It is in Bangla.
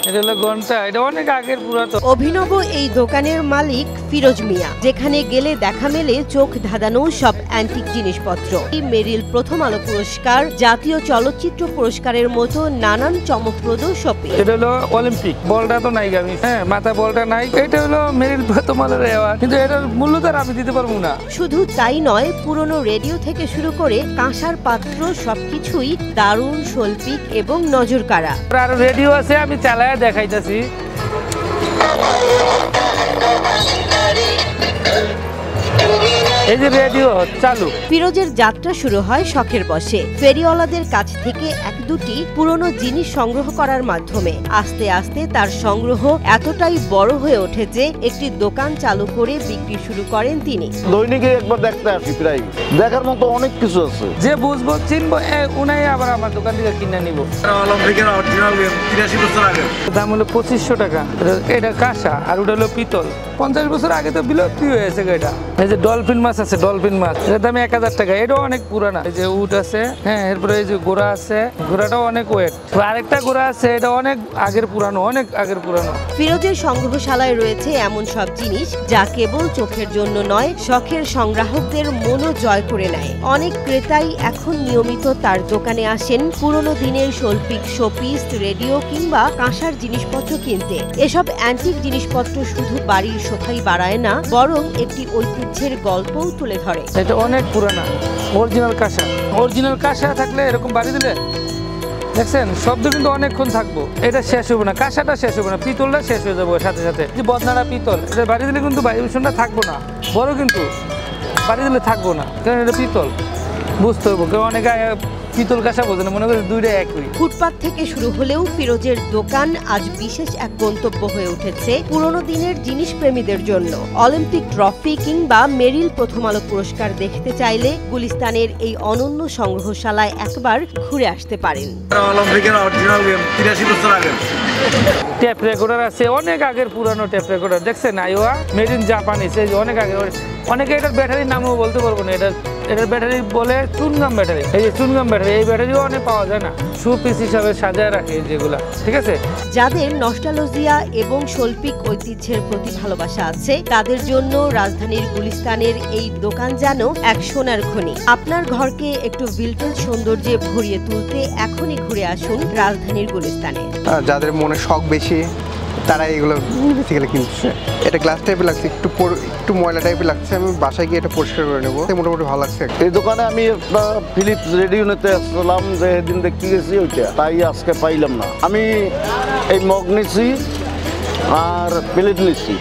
এটা হলো ঘন্টা, এটা অনেক আগের পুরাতন। অভিনব এই দোকানের মালিক ফিরোজ মিয়া, যেখানে গেলে দেখা মেলে চোখ ধাঁধানো সব অ্যান্টিক জিনিসপত্র। মেরিল প্রথম আলো পুরস্কার, জাতীয় চলচ্চিত্র পুরস্কারের মতো নানান চমকপ্রদ শপিং। এটা হলো অলিম্পিক বলটা তো নাই গামি, হ্যাঁ মাথা বলটা নাই। এটা হলো মেরিল প্রথম আলোর অ্যাওয়ার্ড, কিন্তু এটার মূল্য তো আমি দিতে পারবো না। শুধু তাই নয়, পুরনো রেডিও থেকে শুরু করে কাঁসার পাত্র সবকিছুই দারুণ শৈল্পিক এবং নজরকাড়া। আর রেডিও আছে, আমি চালায় দেখাইতেছি। এই যে রেডিও চালু। ফিরোজের যাত্রা শুরু হয় শখের বশে। ফেরিওয়ালাদের কাছ থেকে এক দুটি পুরনো জিনিস সংগ্রহ করার মাধ্যমে আস্তে আস্তে তার সংগ্রহ এতটাই বড় হয়ে ওঠে যে একটি দোকান চালু করে বিক্রি শুরু করেন তিনি। দৈনিকে একবার দেখতে আসি, প্রায় দেখার মতো অনেক কিছু আছে। যে বুঝবো চিনবো উনাই আবার আমার দোকান থেকে কিনে নিব। অলিম্পিকের অরিজিনাল 83 বছর আগে। দাম হলো 2500 টাকা। এটা কাঁসা আর ওটা হলো পিতল। 50 বছর আগে তো বিলুপ্তি হয়েছে এটা। এই যে ডলফিন মাছ আছে, ডলফিন মাছ, এটার দাম 1000 টাকা। এটাও অনেক পুরানা। এই যে উট আছে, হ্যাঁ, এরপরে এই যে ঘোড়া আছে, ঘোড়াটাও অনেক ওয়েট। আরেকটা ঘোড়া আছে, এটা অনেক আগের পুরানো, অনেক আগের পুরানো। ফিরোজের সংগ্রহশালায় রয়েছে এমন সব জিনিস যা কেবল চোখের জন্য নয়, শখের সংগ্রাহকদের মনও জয় করে নেয়। অনেক ক্রেতাই এখন নিয়মিত তার দোকানে আসেন পুরনো দিনের শৈল্পিক শোপিস, রেডিও কিংবা কাঁসার জিনিসপত্র কিনতে। এসব অ্যান্টিক জিনিসপত্র শুধু বাড়ির শোভাই বাড়ায় না, বরং একটি ঐতিহ্যের গল্পও তুলে ধরে। এটা অনেক পুরানা, অরিজিনাল কাঁসা। অরিজিনাল কাঁসা থাকলে এরকম বাড়ি দিলে দেখছেন শব্দ কিন্তু অনেকক্ষণ থাকবো। এটা শেষ হবে না, কাঁসাটা শেষ হবে না, পিতলটা শেষ হয়ে যাবো সাথে সাথে। যে বদনাড়া পিতল, এটা বাড়ি দিলে কিন্তু ভাইব্রেশনটা থাকবো না, বড় কিন্তু বাড়ি দিলে থাকবো না, কারণ এটা পিতল। বুঝতে হবে, কারণ অনেকে পিতল কাঁসা বোঝে না, মনে করে দুইটা একই। ফুটপাত থেকে শুরু হলেও ফিরোজের দোকান আজ বিশেষ এক গন্তব্য হয়ে উঠেছে পুরনো দিনের জিনিস প্রেমীদের জন্য। অলিম্পিক ট্রফি কিংবা মেরিল প্রথম আলো পুরস্কার দেখতে চাইলে গুলিস্তানের এই অনন্য সংগ্রহশালায় একবার ঘুরে আসতে পারেন। অলিম্পিকের অরিজিনাল 83 বছর আগে। টেপ রেকর্ডার আছে, অনেক আগের পুরানো টেপ রেকর্ডার দেখছেন, আইওয়া মেড ইন জাপানিজ। এই যে অনেক আগে, অনেকে এটার ব্যাটারির নামও বলতে পারবো না। এটার ব্যাটারি বলে চুনগাম ব্যাটারি। এই যে চুনগাম ব্যাটারি, এই ব্যাটারিও অনেক পাওয়া যায় না, শোপিস হিসাবে সাজায় রাখে যেগুলা, ঠিক আছে। যাদের নস্টালজিয়া এবং শৈল্পিক ঐতিহ্যের প্রতি ভালোবাসা আছে, তাদের জন্য রাজধানীর গুলিস্তানের এই দোকান যেন এক সোনার খনি। আপনার ঘরকে একটু ভিলটেজ সৌন্দর্যে ভরিয়ে তুলতে এখনই ঘুরে আসুন রাজধানীর গুলিস্তানে। যাদের মনে শখ বেশি তারা এগুলো বেসিক্যালি কিনছে। এটা গ্লাস টাইপের লাগছে, একটু ময়লা টাইপের লাগছে। আমি বাসায় গিয়ে এটা পরিষ্কার করে নেবো, মোটামুটি ভালো লাগছে। এই দোকানে আমি একটা ফিলিপস রেডিও নিতে আসলাম, যে সেদিন দেখতে গেছি ওইটা, তাই আজকে পাইলাম না। আমি এই মগ নিছি আর প্লেট নিছি।